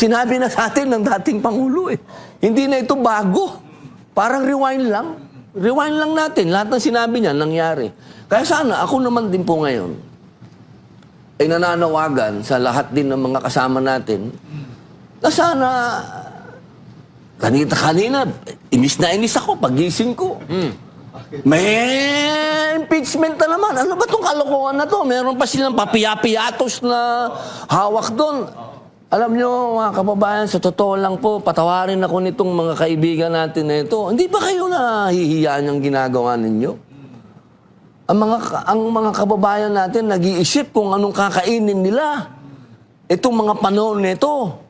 Sinabi na sa atin ng dating Pangulo eh. Hindi na ito bago. Parang rewind lang. Rewind lang natin. Lahat ng sinabi niya, nangyari. Kaya sana, ako naman din po ngayon, ay nananawagan sa lahat din ng mga kasama natin, na sana, kanina, inis na inis ako, pagising ko. May impeachment na naman. Ano ba itong kalokohan na to? Meron pa silang papiyapiyatos na hawak doon. Alam nyo, mga kababayan, sa totoo lang po, patawarin ako nitong mga kaibigan natin na ito. Hindi ba kayo nahihiyaan yung ginagawa ninyo? Ang mga kababayan natin nag-iisip kung anong kakainin nila. Itong mga panahon nito.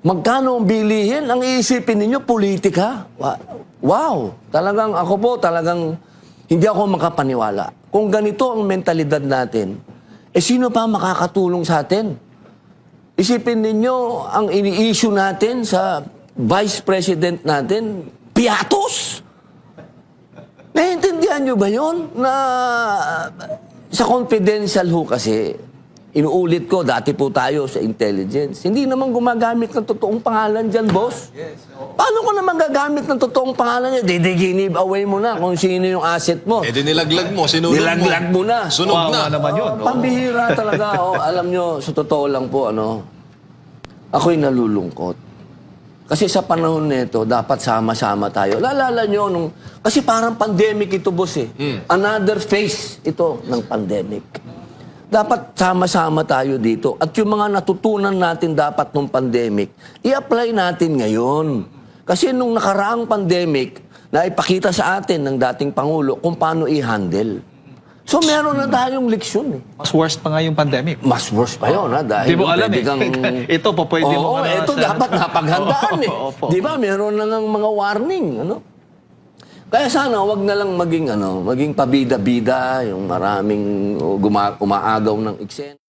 Magkano ang bilihin? Ang iisipin ninyo, politika. Wow! Talagang ako po, hindi ako makapaniwala. Kung ganito ang mentalidad natin, sino pa makakatulong sa atin? Isipin ninyo, ang ini-issue natin sa Vice President natin, piatos! Naiintindihan nyo ba yun? Na sa confidential ho kasi, inuulit ko, dati po tayo sa intelligence, hindi naman gumagamit ng totoong pangalan dyan, boss. Paano ko naman gagamit ng totoong pangalan niya? Give away mo na kung sino yung asset mo. Eh di nilaglag mo, sinunod mo. Nilaglag mo na. Sunog na. naman yun. Pambihira talaga. Alam nyo, sa totoo lang po, ako'y nalulungkot. Kasi sa panahon nito, dapat sama-sama tayo. Lalala nyo, kasi parang pandemic ito, boss eh. Another phase ito ng pandemic. Dapat sama-sama tayo dito. At yung mga natutunan natin dapat nung pandemic, i-apply natin ngayon. Kasi nung nakaraang pandemic, naipakita sa atin ng dating Pangulo kung paano i-handle. So meron na tayong leksyon eh. Mas worst pa nga yung pandemic. Mas worse pa yun, ha? Dahil Di mo alam pwede eh. Ito po pwede mo. Oo, ito dapat napaghandaan eh. Opo. Di ba? Meron na ng mga warning, Kaya sana wag na lang maging pabida-bida, yung maraming umaagaw ng eksena.